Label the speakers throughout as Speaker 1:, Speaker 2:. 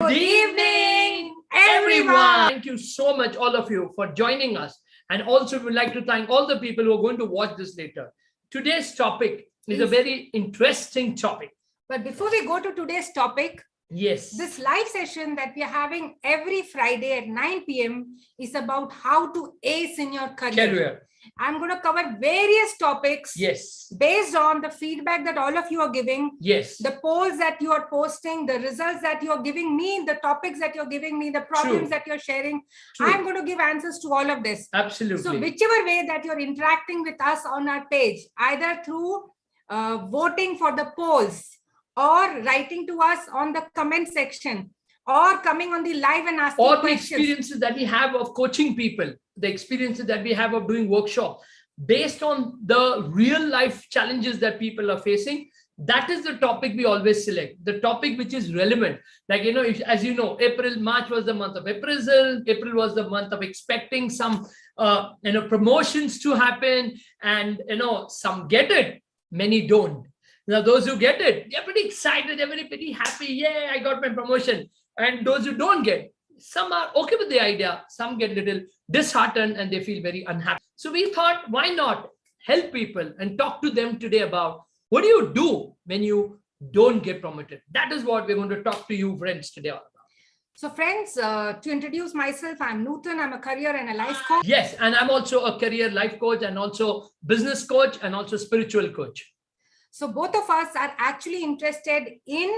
Speaker 1: Good evening, everyone.
Speaker 2: Thank you so much, all of you, for joining us. And also, we'd like to thank all the people who are going to watch this later. Today's topic is a very interesting topic.
Speaker 1: But before we go to today's topic,
Speaker 2: yes,
Speaker 1: this live session that we are having every Friday at 9 p.m. is about how to ace in your career. I'm going to cover various topics based on the feedback that all of you are giving, the polls that you are posting, the results that you're giving me, the topics that you're giving me, the problems that you're sharing. I'm going to give answers to all of this.
Speaker 2: Absolutely.
Speaker 1: So whichever way that you're interacting with us on our page, either through voting for the polls or writing to us on the comment section, or coming on the live and asking
Speaker 2: or
Speaker 1: questions.
Speaker 2: The experiences that we have of coaching people, the experiences that we have of doing workshops, based on the real life challenges that people are facing, that is the topic we always select, the topic which is relevant. Like, as you know, March was the month of appraisal. April was the month of expecting some, promotions to happen. And, some get it, many don't. Now, those who get it, they're pretty excited, they're pretty happy. Yeah, I got my promotion. And those who don't get, some are okay with the idea, some get a little disheartened and they feel very unhappy. So we thought, why not help people and talk to them today about what do you do when you don't get promoted? That is what we're going to talk to you friends today about.
Speaker 1: So friends, to introduce myself, I'm Nutan. I'm a career and a life coach.
Speaker 2: Yes, and I'm also a career life coach and also business coach and also spiritual coach.
Speaker 1: So both of us are actually interested in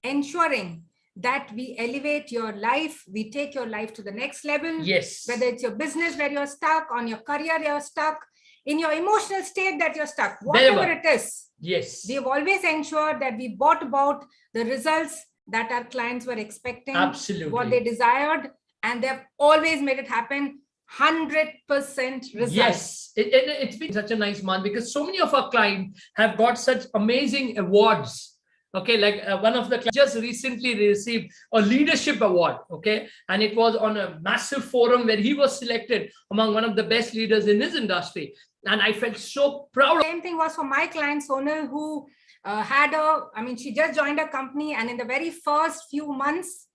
Speaker 1: ensuring that we elevate your life, we take your life to the next level.
Speaker 2: Yes.
Speaker 1: Whether it's your business where you're stuck, on your career you're stuck, in your emotional state that you're stuck, whatever it is.
Speaker 2: Yes.
Speaker 1: We've always ensured that we brought about the results that our clients were expecting.
Speaker 2: Absolutely.
Speaker 1: What they desired, and they've always made it happen. 100% results.
Speaker 2: Yes, it's been such a nice month because so many of our clients have got such amazing awards. Okay, like one of the clients just recently received a leadership award. Okay, and it was on a massive forum where he was selected among one of the best leaders in his industry. And I felt so proud.
Speaker 1: Same thing was for my client Sonal, who she just joined a company, and in the very first few months,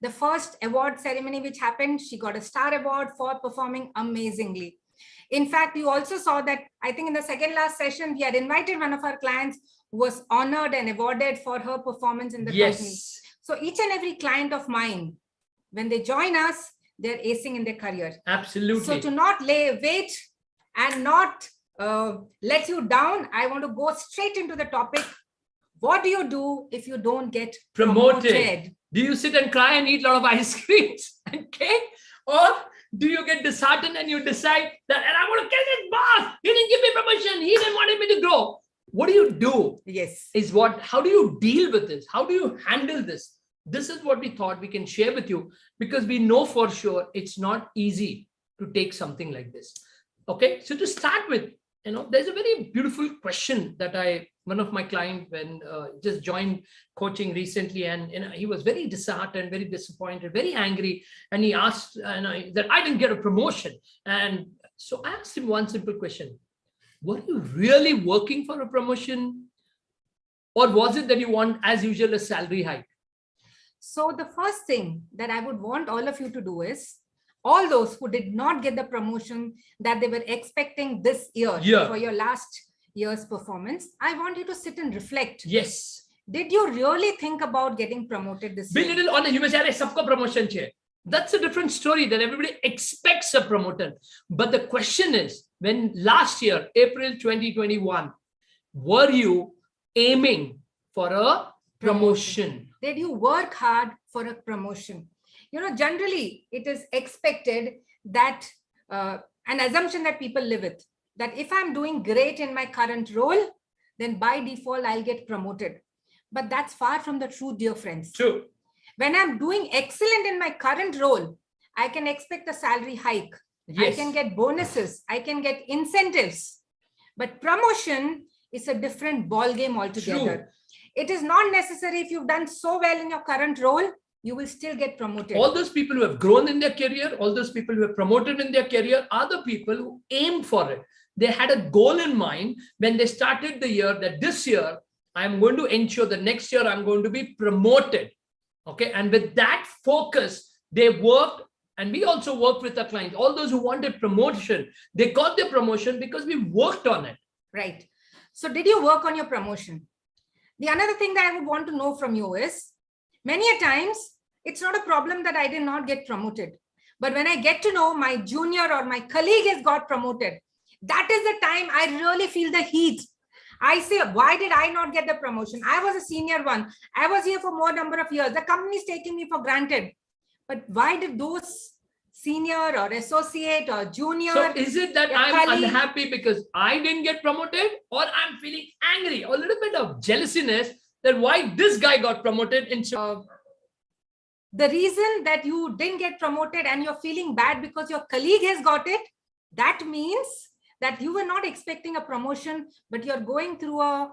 Speaker 1: the first award ceremony which happened, she got a star award for performing amazingly. In fact, you also saw that, I think in the second last session, we had invited one of our clients who was honored and awarded for her performance in the company. So each and every client of mine, when they join us, they're acing in their career.
Speaker 2: Absolutely.
Speaker 1: So to not wait and not let you down, I want to go straight into the topic. What do you do if you don't get promoted?
Speaker 2: Do you sit and cry and eat a lot of ice creams and cake? Or do you get disheartened and you decide that, and I want to kill this boss. He didn't give me promotion. He didn't want me to grow. What do you do?
Speaker 1: Yes.
Speaker 2: How do you deal with this? How do you handle this? This is what we thought we can share with you, because we know for sure it's not easy to take something like this. Okay. So to start with, there's a very beautiful question that one of my clients, when just joined coaching recently, and he was very disheartened, very disappointed, very angry, and he asked that I didn't get a promotion. And so I asked him one simple question: were you really working for a promotion, or was it that you want, as usual, a salary hike?
Speaker 1: So the first thing that I would want all of you to do is, all those who did not get the promotion that they were expecting this year for your last year's performance, I want you to sit and reflect.
Speaker 2: Yes.
Speaker 1: Did you really think about getting promoted this year?
Speaker 2: Be little honest. You may say, "Sabko promotion chair." That's a different story, that everybody expects a promotion. But the question is, when last year, April 2021, were you aiming for a promotion?
Speaker 1: Did you work hard for a promotion? Generally, it is expected that an assumption that people live with, that if I'm doing great in my current role, then by default, I'll get promoted. But that's far from the truth, dear friends.
Speaker 2: True.
Speaker 1: When I'm doing excellent in my current role, I can expect a salary hike. Yes. I can get bonuses. I can get incentives. But promotion is a different ball game altogether. True. It is not necessary if you've done so well in your current role, you will still get promoted.
Speaker 2: All those people who have grown in their career, all those people who have promoted in their career are the people who aimed for it. They had a goal in mind when they started the year, that this year, I'm going to ensure that next year I'm going to be promoted. Okay. And with that focus, they worked. And we also worked with our clients. All those who wanted promotion, they got their promotion because we worked on it.
Speaker 1: Right. So did you work on your promotion? The another thing that I would want to know from you is, many a times, it's not a problem that I did not get promoted. But when I get to know my junior or my colleague has got promoted, that is the time I really feel the heat. I say, why did I not get the promotion? I was a senior one. I was here for more number of years. The company is taking me for granted. But why did those senior or associate or junior?
Speaker 2: So is it that I'm
Speaker 1: colleague,
Speaker 2: unhappy because I didn't get promoted, or I'm feeling angry, or a little bit of jealousiness that why this guy got promoted instead of
Speaker 1: the reason that you didn't get promoted and you're feeling bad because your colleague has got it, that means that you were not expecting a promotion, but you're going through a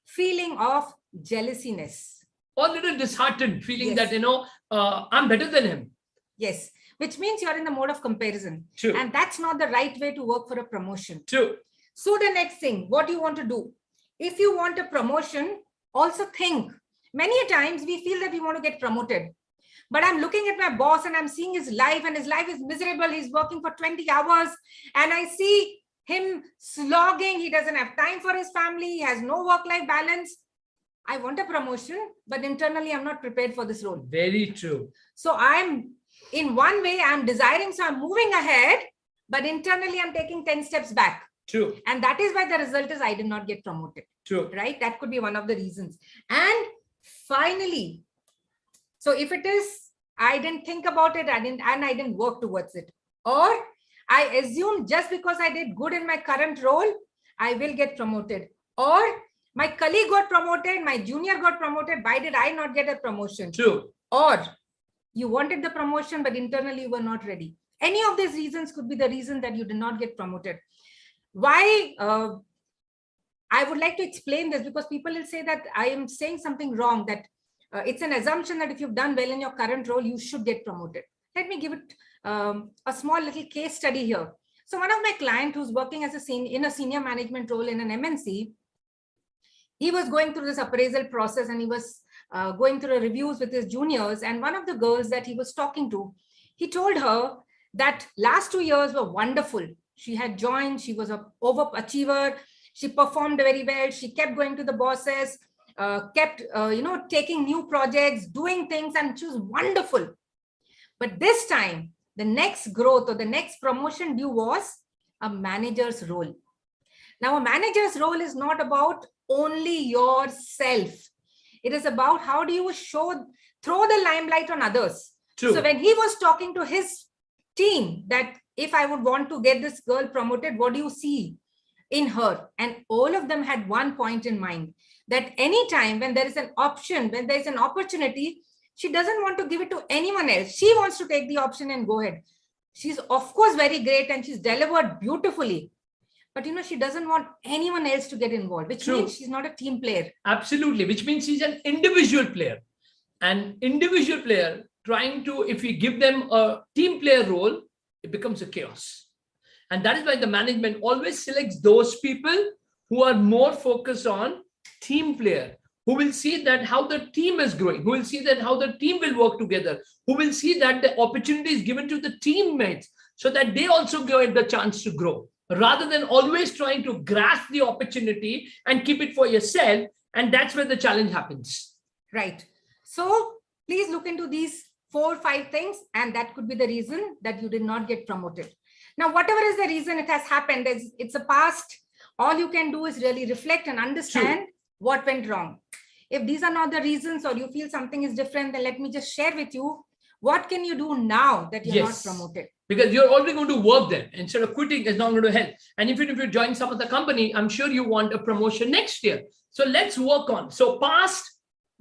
Speaker 1: feeling of jealousiness.
Speaker 2: or a little disheartened, feeling
Speaker 1: Yes.
Speaker 2: that, I'm better than him.
Speaker 1: Yes, which means you're in the mode of comparison.
Speaker 2: True.
Speaker 1: And that's not the right way to work for a promotion.
Speaker 2: True.
Speaker 1: So the next thing, what you want to do, if you want a promotion, also think. Many times we feel that we want to get promoted. But I'm looking at my boss and I'm seeing his life, and his life is miserable. He's working for 20 hours and I see him slogging. He doesn't have time for his family. He has no work-life balance. I want a promotion, but internally I'm not prepared for this role.
Speaker 2: Very true.
Speaker 1: So I'm in one way I'm desiring, so I'm moving ahead, but internally I'm taking 10 steps back.
Speaker 2: True.
Speaker 1: And that is why the result is I did not get promoted.
Speaker 2: True.
Speaker 1: Right? That could be one of the reasons. And finally, so if it is, I didn't think about it, I didn't work towards it. Or I assume just because I did good in my current role, I will get promoted. Or my colleague got promoted, my junior got promoted, why did I not get a promotion?
Speaker 2: True.
Speaker 1: Or you wanted the promotion, but internally you were not ready. Any of these reasons could be the reason that you did not get promoted. Why? I would like to explain this because people will say that I am saying something wrong, that it's an assumption that if you've done well in your current role, you should get promoted. Let me give it a small little case study here. So one of my clients who's working as in a senior management role in an MNC, he was going through this appraisal process and he was going through reviews with his juniors. And one of the girls that he was talking to, he told her that last 2 years were wonderful. She had joined, she was an overachiever, she performed very well, she kept going to the bosses, kept taking new projects, doing things, and she was wonderful. But this time, the next growth or the next promotion due was a manager's role. Now, a manager's role is not about only yourself. It is about how do you throw the limelight on others.
Speaker 2: True.
Speaker 1: So when he was talking to his team that if I would want to get this girl promoted, what do you see in her? And all of them had one point in mind, that anytime when there is an option, when there is an opportunity, she doesn't want to give it to anyone else. She wants to take the option and go ahead. She's of course very great and she's delivered beautifully. But she doesn't want anyone else to get involved, which
Speaker 2: True.
Speaker 1: means she's not a team player.
Speaker 2: Absolutely, which means she's an individual player. An individual player trying to, if we give them a team player role, it becomes a chaos. And that is why the management always selects those people who are more focused on team player, who will see that how the team is growing, who will see that how the team will work together, who will see that the opportunity is given to the teammates so that they also get the chance to grow, rather than always trying to grasp the opportunity and keep it for yourself. And that's where the challenge happens.
Speaker 1: Right. So please look into these 4 or 5 things, and that could be the reason that you did not get promoted. Now, whatever is the reason it has happened, it's a past. All you can do is really reflect and understand
Speaker 2: True.
Speaker 1: what went wrong. If these are not the reasons, or you feel something is different, then let me just share with you, what can you do now that you're not promoted?
Speaker 2: Because you're already going to work there. Instead of quitting, it's not going to help. And even if you join some other company, I'm sure you want a promotion next year. So let's work on. So past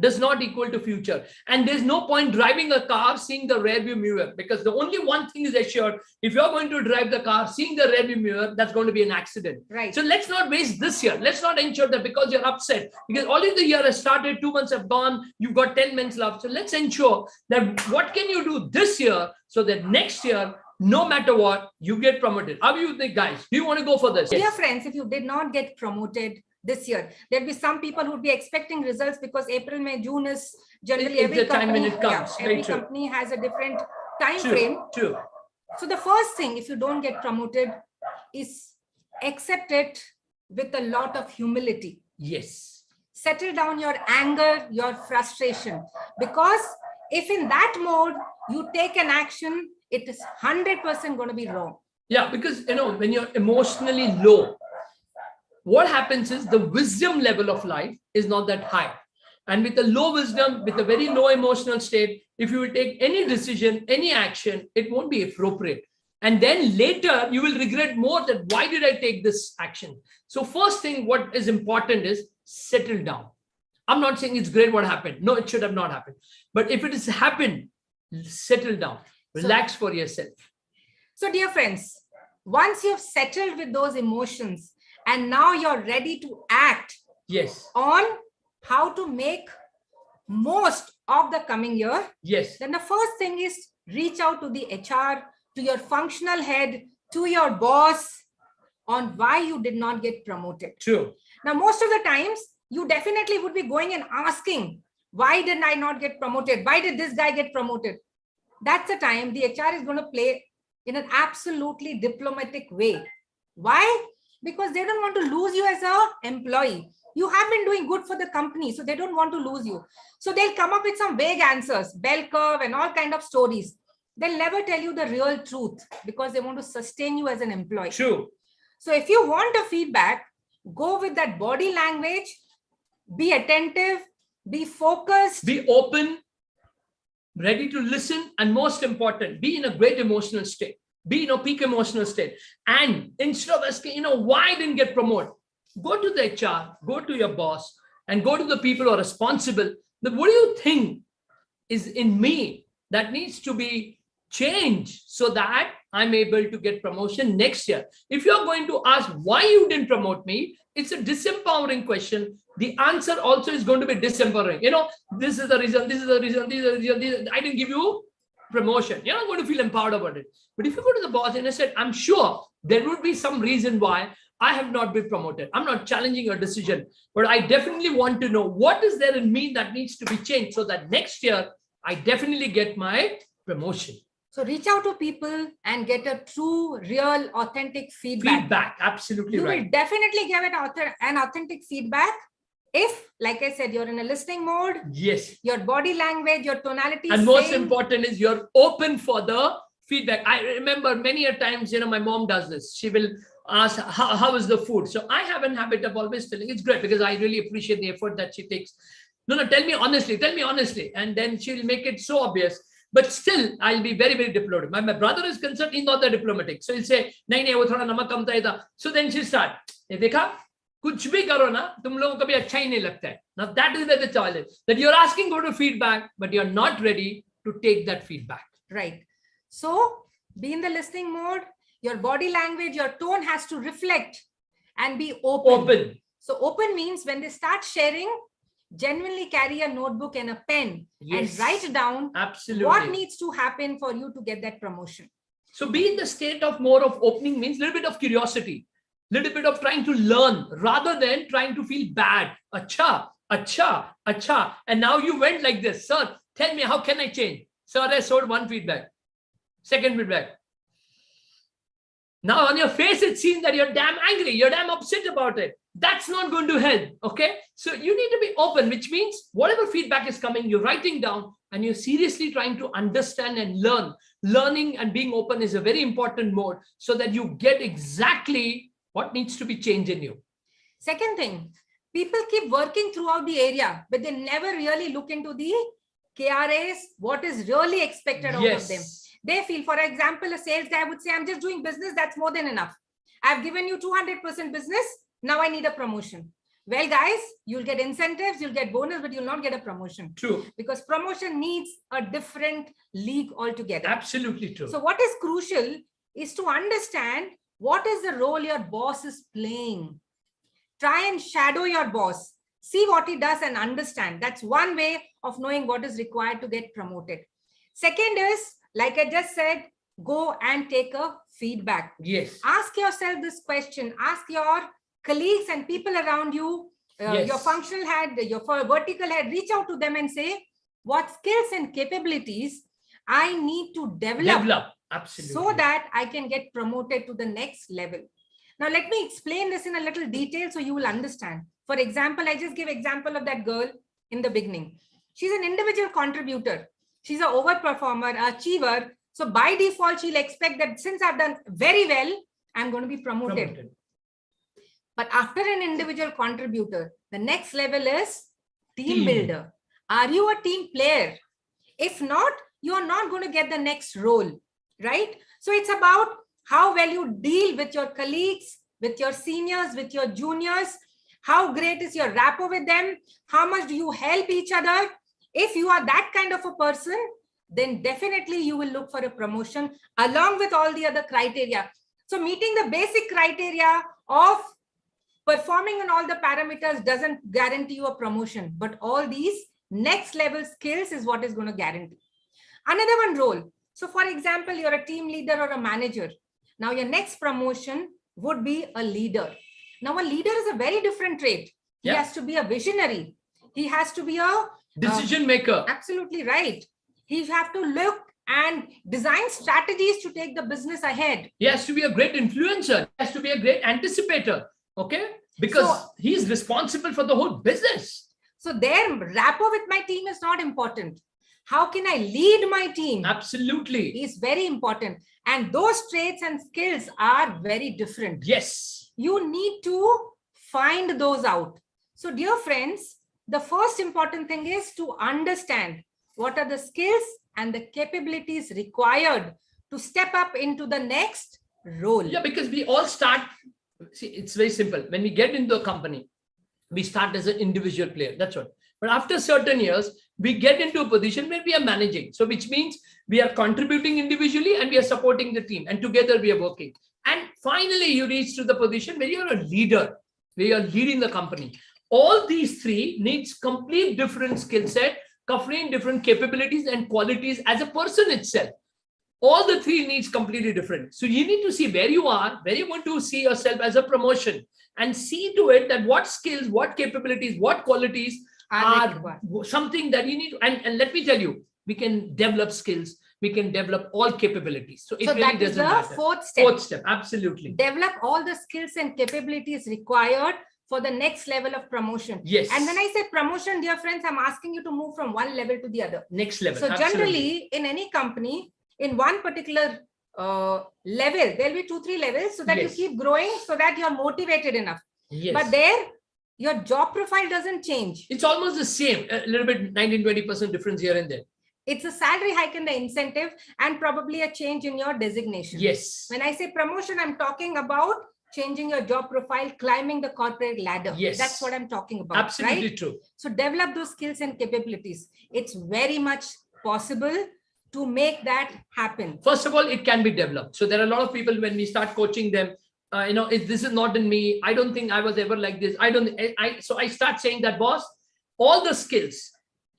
Speaker 2: does not equal to future. And there's no point driving a car seeing the rearview mirror, because the only one thing is assured, if you're going to drive the car seeing the rearview mirror, that's going to be an accident.
Speaker 1: Right.
Speaker 2: So let's not waste this year. Let's not ensure that because you're upset, because already the year has started, 2 months have gone, you've got 10 months left. So let's ensure that what can you do this year so that next year, no matter what, you get promoted. How do you think, guys? Do you want to go for this?
Speaker 1: Dear friends, if you did not get promoted, this year. There'll be some people who'd be expecting results because April, May, June is generally
Speaker 2: It's
Speaker 1: every
Speaker 2: the time when
Speaker 1: company,
Speaker 2: it comes.
Speaker 1: every company has a different time frame.
Speaker 2: True.
Speaker 1: So the first thing, if you don't get promoted, is accept it with a lot of humility.
Speaker 2: Yes.
Speaker 1: Settle down your anger, your frustration, because if in that mode you take an action, it is 100% going to be wrong.
Speaker 2: Yeah, because when you're emotionally low, what happens is the wisdom level of life is not that high. And with a low wisdom, with a very low emotional state, if you will take any decision, any action, it won't be appropriate. And then later you will regret more that why did I take this action? So first thing, what is important is settle down. I'm not saying it's great what happened. No, it should have not happened. But if it has happened, settle down, relax for yourself.
Speaker 1: So dear friends, once you've settled with those emotions and now you're ready to act on how to make most of the coming year, then the first thing is reach out to the HR, to your functional head, to your boss on why you did not get promoted.
Speaker 2: True.
Speaker 1: Now, most of the times, you definitely would be going and asking, why did I not get promoted? Why did this guy get promoted? That's the time the HR is going to play in an absolutely diplomatic way. Why? Because they don't want to lose you as an employee. You have been doing good for the company, so they don't want to lose you. So they'll come up with some vague answers, bell curve and all kind of stories. They'll never tell you the real truth because they want to sustain you as an employee.
Speaker 2: True.
Speaker 1: So if you want a feedback, go with that body language, be attentive, be focused,
Speaker 2: be open, ready to listen, and most important, be in a great emotional state, be in a peak emotional state. And instead of asking, why I didn't get promoted, go to the HR, go to your boss, and go to the people who are responsible. That what do you think is in me that needs to be changed so that I'm able to get promotion next year? If you're going to ask why you didn't promote me, it's a disempowering question. The answer also is going to be disempowering. This is the reason, this is the reason, this is the reason, I didn't give you promotion. You're not going to feel empowered about it. But if you go to the boss and I said, I'm sure there would be some reason why I have not been promoted. I'm not challenging your decision, but I definitely want to know what is there in me that needs to be changed so that next year I definitely get my promotion.
Speaker 1: So reach out to people and get a true, real, authentic feedback.
Speaker 2: Absolutely right.
Speaker 1: You will definitely give it an authentic feedback if, like I said, you're in a listening mode.
Speaker 2: Yes.
Speaker 1: Your body language, your tonality.
Speaker 2: And most important is you're open for the feedback. I remember many a times, my mom does this. She will ask, how is the food? So I have a habit of always telling it's great because I really appreciate the effort that she takes. No, tell me honestly. And then she'll make it so obvious. But still, I'll be very, very diplomatic. My brother is concerned, he's not that diplomatic. So he'll say, nahi, wo thoda namak kam tha. So then she'll start, dekha, kuch bhi karo na, tum logon ko bhi acha hi nahi lagta hai. Now that is the challenge, that you're asking for the feedback, but you're not ready to take that feedback.
Speaker 1: Right. So be in the listening mode. Your body language, your tone has to reflect and be open. So open means when they start sharing, genuinely carry a notebook and a pen and write down what needs to happen for you to get that promotion.
Speaker 2: So be in the state of more of opening means a little bit of curiosity, little bit of trying to learn rather than trying to feel bad. Acha. And now you went like this. Sir, tell me, how can I change? Sir, I sold one feedback. Second feedback. Now on your face, it seems that you're damn angry. You're damn upset about it. That's not going to help. Okay. So you need to be open, which means whatever feedback is coming, you're writing down and you're seriously trying to understand and learn. Learning and being open is a very important mode so that you get exactly what needs to be changed in you.
Speaker 1: Second thing, people keep working throughout the area, but they never really look into the KRAs, what is really expected out of them. They feel, for example, a sales guy would say, I'm just doing business. That's more than enough. I've given you 200% business. Now I need a promotion. Well, guys, you'll get incentives, you'll get bonus, but you'll not get a promotion.
Speaker 2: True.
Speaker 1: Because promotion needs a different league altogether.
Speaker 2: Absolutely true.
Speaker 1: So what is crucial is to understand what is the role your boss is playing. Try and shadow your boss. See what he does and understand. That's one way of knowing what is required to get promoted. Second is, like I just said, go and take a feedback.
Speaker 2: Yes.
Speaker 1: Ask yourself this question. Ask your colleagues and people around you,
Speaker 2: Yes.
Speaker 1: your functional head, your vertical head, reach out to them and say, what skills and capabilities I need to develop
Speaker 2: Absolutely.
Speaker 1: so that I can get promoted to the next level. Now, let me explain this in a little detail so you will understand. For example, I just give example of that girl in the beginning. She's an individual contributor. She's an overperformer, achiever. So by default, she'll expect that since I've done very well, I'm going to be promoted. But after an individual contributor, the next level is team builder. Are you a team player? If not, you are not going to get the next role, right? So it's about how well you deal with your colleagues, with your seniors, with your juniors. How great is your rapport with them? How much do you help each other? If you are that kind of a person, then definitely you will look for a promotion along with all the other criteria. So meeting the basic criteria of performing on all the parameters doesn't guarantee you a promotion, but all these next level skills is what is going to guarantee. Another one, role. So for example, you're a team leader or a manager. Now your next promotion would be a leader. Now a leader is a very different trait. He has to be a visionary. He has to be a
Speaker 2: decision maker.
Speaker 1: Absolutely right. He have to look and design strategies to take the business ahead.
Speaker 2: He has to be a great influencer. He has to be a great anticipator. Okay, because he's responsible for the whole business.
Speaker 1: So their rapport with my team is not important. How can I lead my team?
Speaker 2: Absolutely.
Speaker 1: Is very important. And those traits and skills are very different.
Speaker 2: Yes.
Speaker 1: You need to find those out. So dear friends, the first important thing is to understand what are the skills and the capabilities required to step up into the next role.
Speaker 2: Yeah, because we all start. See, it's very simple. When we get into a company, we start as an individual player. That's what. But after certain years, we get into a position where we are managing. So which means we are contributing individually and we are supporting the team. And together we are working. And finally, you reach to the position where you're a leader, where you're leading the company. All these three needs complete different skill set, covering different capabilities and qualities as a person itself. All the three needs completely different. So you need to see where you are, where you want to see yourself as a promotion, and see to it that what skills, what capabilities, what qualities are something that you need. And let me tell you, we can develop skills. We can develop all capabilities. So it really
Speaker 1: that is
Speaker 2: doesn't
Speaker 1: the
Speaker 2: matter.
Speaker 1: fourth step.
Speaker 2: Fourth step, absolutely.
Speaker 1: Develop all the skills and capabilities required for the next level of promotion.
Speaker 2: Yes.
Speaker 1: And when I say promotion, dear friends, I'm asking you to move from one level to the other.
Speaker 2: Next level.
Speaker 1: So
Speaker 2: absolutely.
Speaker 1: Generally, in any company, in one particular level, there'll be 2-3 levels so that you keep growing, so that you're motivated enough.
Speaker 2: Yes.
Speaker 1: But there, your job profile doesn't change.
Speaker 2: It's almost the same, a little bit 19-20% difference here and there.
Speaker 1: It's a salary hike in the incentive and probably a change in your designation.
Speaker 2: Yes.
Speaker 1: When I say promotion, I'm talking about changing your job profile, climbing the corporate ladder.
Speaker 2: Yes.
Speaker 1: That's what I'm talking about.
Speaker 2: Absolutely
Speaker 1: right?
Speaker 2: true.
Speaker 1: So develop those skills and capabilities. It's very much possible to make that happen.
Speaker 2: First of all, it can be developed. So there are a lot of people, when we start coaching them, this is not in me. I don't think I was ever like this. So I start saying that, boss, all the skills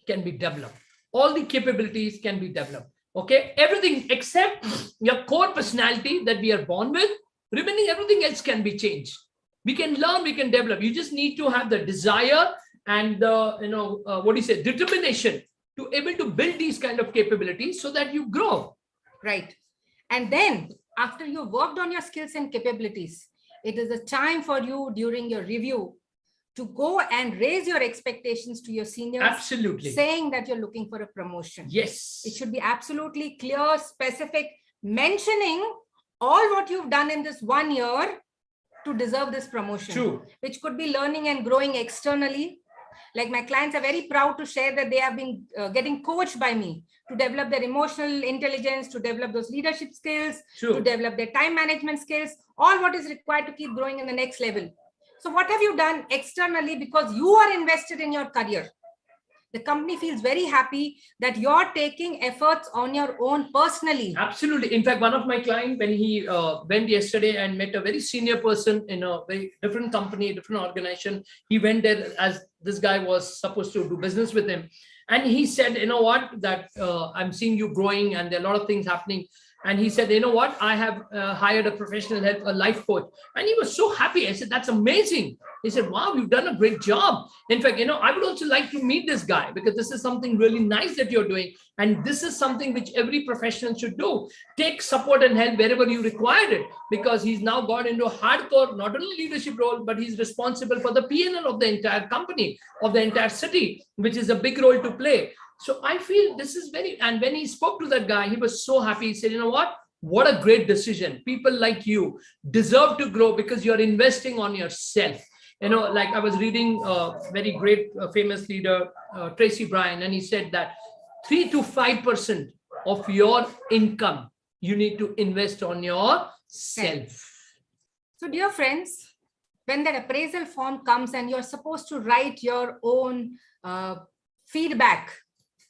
Speaker 2: can be developed. All the capabilities can be developed. Okay. Everything except your core personality that we are born with, remaining everything else can be changed. We can learn, we can develop. You just need to have the desire and the, determination to able to build these kind of capabilities so that you grow.
Speaker 1: Right. And then after you've worked on your skills and capabilities, it is a time for you during your review to go and raise your expectations to your seniors.
Speaker 2: Absolutely.
Speaker 1: Saying that you're looking for a promotion.
Speaker 2: Yes.
Speaker 1: It should be absolutely clear, specific, mentioning all what you've done in this 1 year to deserve this promotion.
Speaker 2: True.
Speaker 1: Which could be learning and growing externally. Like my clients are very proud to share that they have been getting coached by me to develop their emotional intelligence, to develop those leadership skills,
Speaker 2: True.
Speaker 1: to develop their time management skills, all what is required to keep growing in the next level. So what have you done externally because you are invested in your career? The company feels very happy that you're taking efforts on your own personally.
Speaker 2: Absolutely. In fact, one of my clients, when he went yesterday and met a very senior person in a very different company, different organization, he went there as this guy was supposed to do business with him. And he said, you know what, that I'm seeing you growing and there are a lot of things happening. And he said, you know what, I have hired a professional help, a life coach. And he was so happy. I said, that's amazing. He said, wow, you've done a great job. In fact, I would also like to meet this guy, because this is something really nice that you're doing. And this is something which every professional should do. Take support and help wherever you require it, because he's now got into a hardcore, not only leadership role, but he's responsible for the P&L of the entire company, of the entire city, which is a big role to play. So I feel this is and when he spoke to that guy, he was so happy. He said, you know what a great decision. People like you deserve to grow because you're investing on yourself. Like I was reading a very great famous leader, Tracy Bryan, and he said that 3 to 5% of your income, you need to invest on yourself.
Speaker 1: So dear friends, when that appraisal form comes and you're supposed to write your own feedback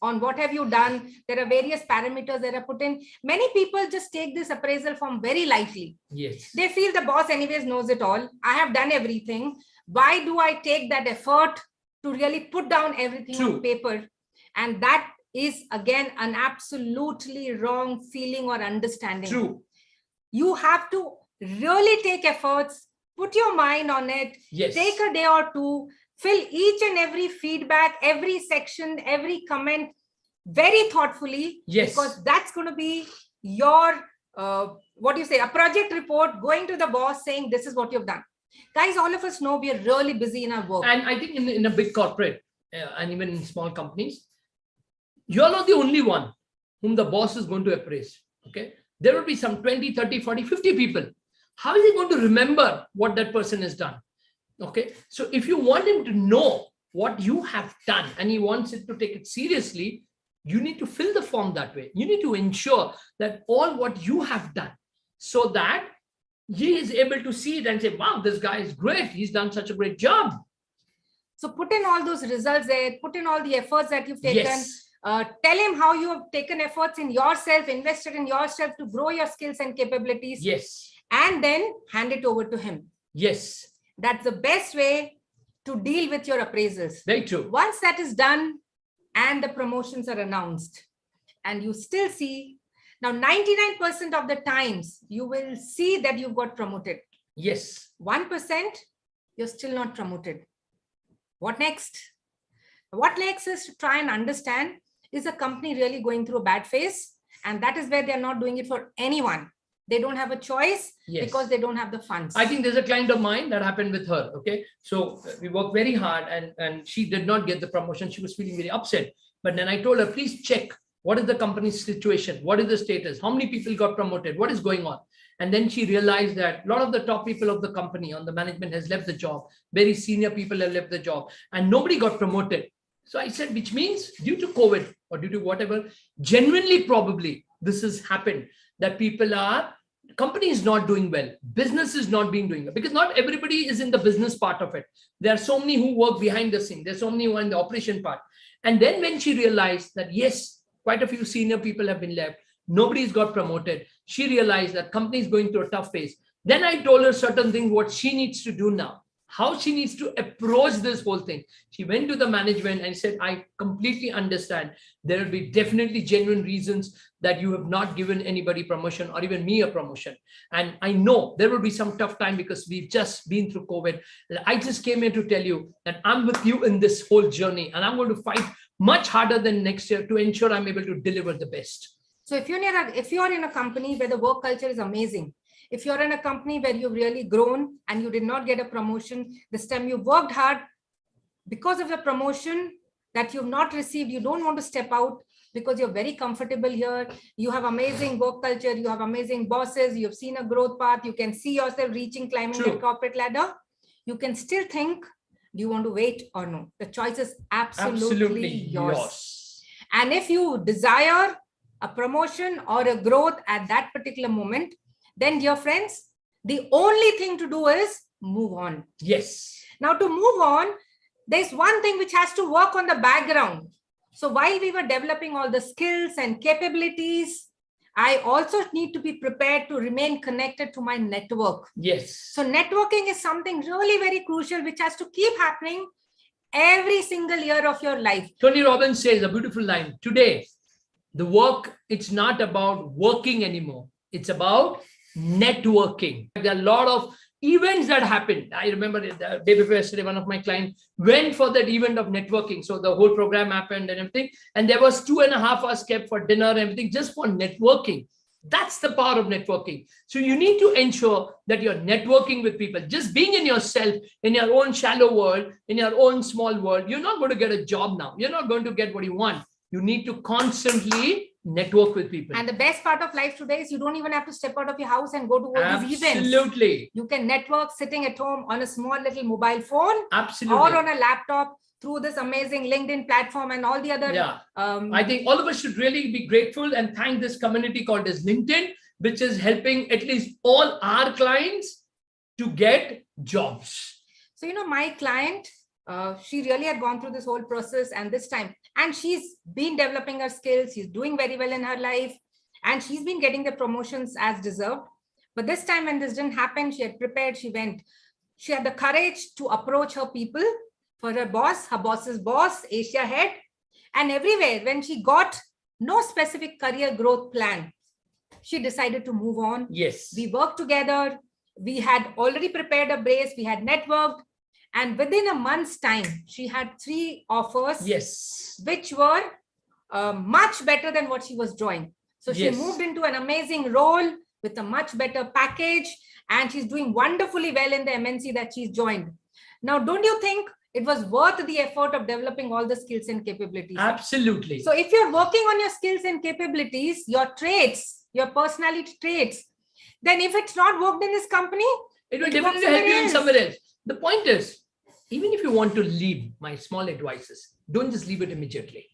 Speaker 1: on what have you done, there are various parameters that are put in. Many people just take this appraisal form very lightly.
Speaker 2: Yes.
Speaker 1: They feel the boss anyways knows it all. I have done everything. Why do I take that effort to really put down everything on paper? And that is again an absolutely wrong feeling or understanding.
Speaker 2: True.
Speaker 1: You have to really take efforts, put your mind on it,
Speaker 2: yes.
Speaker 1: Take a day or two, fill each and every feedback, every section, every comment very thoughtfully.
Speaker 2: Yes.
Speaker 1: Because that's going to be your, a project report going to the boss saying, this is what you've done. Guys, all of us know we are really busy in our work.
Speaker 2: And I think in a big corporate and even in small companies, you're not the only one whom the boss is going to appraise. Okay. There will be some 20, 30, 40, 50 people. How is he going to remember what that person has done? Okay. So if you want him to know what you have done and he wants it to take it seriously, you need to fill the form that way. You need to ensure that all what you have done, so that he is able to see it and say, wow, this guy is great. He's done such a great job.
Speaker 1: So put in all those results there, put in all the efforts that you've taken.
Speaker 2: Yes.
Speaker 1: Tell him how you have taken efforts in yourself, invested in yourself to grow your skills and capabilities.
Speaker 2: Yes.
Speaker 1: And then hand it over to him.
Speaker 2: Yes. That's
Speaker 1: the best way to deal with your appraisals.
Speaker 2: Very true.
Speaker 1: Once that is done and the promotions are announced, and you still see, now 99% of the times you will see that you've got promoted.
Speaker 2: Yes.
Speaker 1: 1%, you're still not promoted. What next? What next is to try and understand, is the company really going through a bad phase? And that is where they're not doing it for anyone. They don't have a choice. Yes. Because they don't have the funds.
Speaker 2: I think there's a client of mine that happened with her. Okay. So we worked very hard and she did not get the promotion. She was feeling very upset. But then I told her, please check what is the company's situation? What is the status? How many people got promoted? What is going on? And then she realized that a lot of the top people of the company on the management has left the job. Very senior people have left the job and nobody got promoted. So I said, which means due to COVID or due to whatever, genuinely probably this has happened, that company is not doing well. Business is not being doing well, because not everybody is in the business part of it. There are so many who work behind the scene. There's so many who are in the operation part. And then when she realized that, yes, quite a few senior people have been left, nobody's got promoted, she realized that company is going through a tough phase. Then I told her certain things, what she needs to do now, how she needs to approach this whole thing. She went to the management and said, I completely understand. There will be definitely genuine reasons that you have not given anybody promotion or even me a promotion. And I know there will be some tough time because we've just been through COVID. I just came here to tell you that I'm with you in this whole journey and I'm going to fight much harder than next year to ensure I'm able to deliver the best.
Speaker 1: So if you're in a company where the work culture is amazing, if you're in a company where you've really grown and you did not get a promotion, this time you worked hard because of the promotion that you've not received, you don't want to step out because you're very comfortable here. You have amazing work culture. You have amazing bosses. You've seen a growth path. You can see yourself climbing the corporate ladder. You can still think, do you want to wait or no? The choice is absolutely yours. And if you desire a promotion or a growth at that particular moment, then dear friends, the only thing to do is move on.
Speaker 2: Yes.
Speaker 1: Now to move on, there's one thing which has to work on the background. So while we were developing all the skills and capabilities, I also need to be prepared to remain connected to my network.
Speaker 2: Yes.
Speaker 1: So networking is something really very crucial, which has to keep happening every single year of your life.
Speaker 2: Tony Robbins says a beautiful line. Today, The work, it's not about working anymore. It's about networking. There are a lot of events that happen. I remember the day before yesterday, one of my clients went for that event of networking. So the whole program happened and everything. And there was 2.5 hours kept for dinner and everything just for networking. That's the power of networking. So you need to ensure that you're networking with people. Just being in yourself, in your own shallow world, in your own small world, you're not going to get a job now. You're not going to get what you want. You need to constantly network with people.
Speaker 1: And the best part of life today is you don't even have to step out of your house and go to all these events.
Speaker 2: Absolutely.
Speaker 1: You can network sitting at home on a small little mobile phone.
Speaker 2: Absolutely.
Speaker 1: Or on a laptop through this amazing LinkedIn platform and all the other.
Speaker 2: Yeah. I think all of us should really be grateful and thank this community called as LinkedIn, which is helping at least all our clients to get jobs.
Speaker 1: So, my client, she really had gone through this whole process, and this time, and she's been developing her skills. She's doing very well in her life, and she's been getting the promotions as deserved. But this time when this didn't happen, she had prepared, she went. She had the courage to approach her people, for her boss's boss, Asia head, and everywhere. When she got no specific career growth plan, she decided to move on.
Speaker 2: Yes.
Speaker 1: We worked together. We had already prepared a base. We had networked. And within a month's time, she had 3 offers,
Speaker 2: yes,
Speaker 1: which were much better than what she was doing. So she moved into an amazing role with a much better package, and she's doing wonderfully well in the MNC that she's joined. Now, don't you think it was worth the effort of developing all the skills and capabilities?
Speaker 2: Absolutely.
Speaker 1: So if you're working on your skills and capabilities, your traits, your personality traits, then if it's not worked in this company,
Speaker 2: it will definitely help you in somewhere else. The point is, even if you want to leave, my small advices, don't just leave it immediately.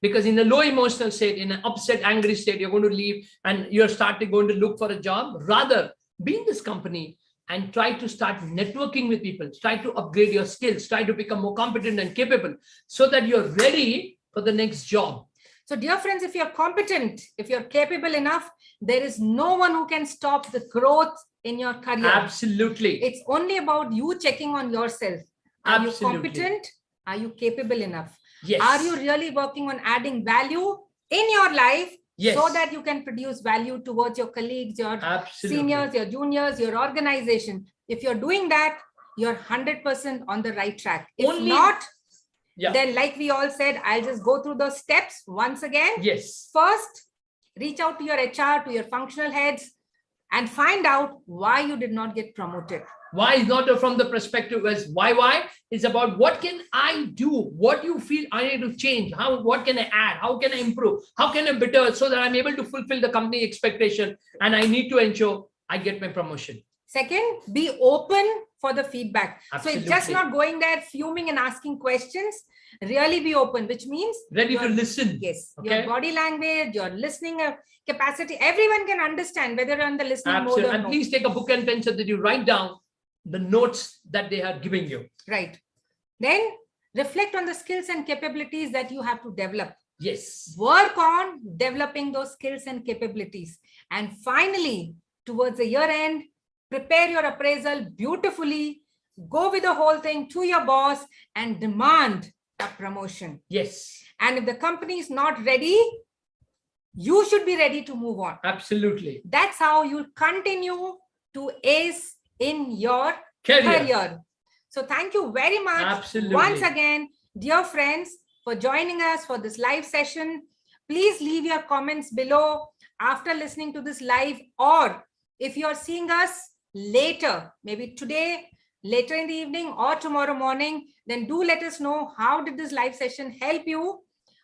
Speaker 2: Because in a low emotional state, in an upset, angry state, you're going to leave and you're going to look for a job. Rather, be in this company and try to start networking with people, try to upgrade your skills, try to become more competent and capable so that you're ready for the next job.
Speaker 1: So dear friends, if you're competent, if you're capable enough, there is no one who can stop the growth in your career.
Speaker 2: Absolutely.
Speaker 1: It's only about you checking on yourself. Are you competent? Are you capable enough?
Speaker 2: Yes.
Speaker 1: Are you really working on adding value in your life?
Speaker 2: Yes.
Speaker 1: So that you can produce value towards your colleagues, your seniors, your juniors, your organization. If you're doing that, you're 100% on the right track. If not, then like we all said, I'll just go through those steps once again.
Speaker 2: Yes.
Speaker 1: First, reach out to your HR, to your functional heads, and find out why you did not get promoted.
Speaker 2: Why is not from the perspective as why? It's about what can I do? What you feel I need to change? What can I add? How can I improve? How can I better so that I'm able to fulfill the company expectation and I need to ensure I get my promotion.
Speaker 1: Second, be open for the feedback.
Speaker 2: Absolutely.
Speaker 1: So it's just not going there fuming and asking questions. Really be open, which means
Speaker 2: ready to listen.
Speaker 1: Yes. Okay. Your body language, your listening capacity, everyone can understand whether you're on the listening mode or
Speaker 2: and
Speaker 1: no.
Speaker 2: Please take a book and pen so that you write down the notes that they are giving you.
Speaker 1: Right. Then reflect on the skills and capabilities that you have to develop.
Speaker 2: Yes.
Speaker 1: Work on developing those skills and capabilities. And finally, towards the year end, prepare your appraisal beautifully. Go with the whole thing to your boss and demand a promotion.
Speaker 2: Yes.
Speaker 1: And if the company is not ready, you should be ready to move on.
Speaker 2: Absolutely.
Speaker 1: That's how you'll continue to ace in your career. So thank you very much.
Speaker 2: Absolutely.
Speaker 1: Once again, dear friends, for joining us for this live session. Please leave your comments below after listening to this live, or if you're seeing us later, maybe today, later in the evening or tomorrow morning, then do let us know how did this live session help you?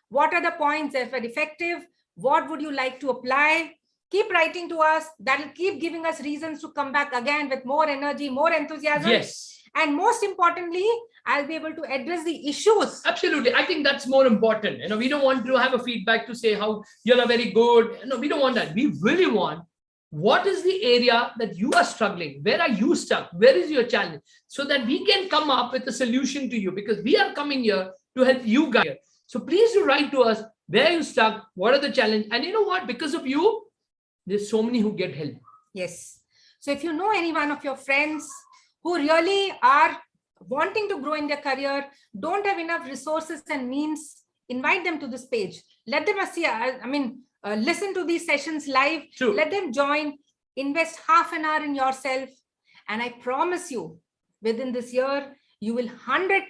Speaker 1: What are the points that were effective? What would you like to apply? Keep writing to us. That'll keep giving us reasons to come back again with more energy, more enthusiasm.
Speaker 2: Yes.
Speaker 1: And most importantly, I'll be able to address the issues.
Speaker 2: Absolutely. I think that's more important. We don't want to have a feedback to say how you're very good. No, we don't want that. We really want what is the area that you are struggling? Where are you stuck? Where is your challenge? So that we can come up with a solution to you, because we are coming here to help you guys. So please do write to us. Where are you stuck? What are the challenges? And you know what? Because of you, there's so many who get help.
Speaker 1: Yes. So if you know any one of your friends who really are wanting to grow in their career, don't have enough resources and means, invite them to this page. let them listen to these sessions live.
Speaker 2: True.
Speaker 1: Let them join, invest half an hour in yourself, and I promise you, within this year, you will 100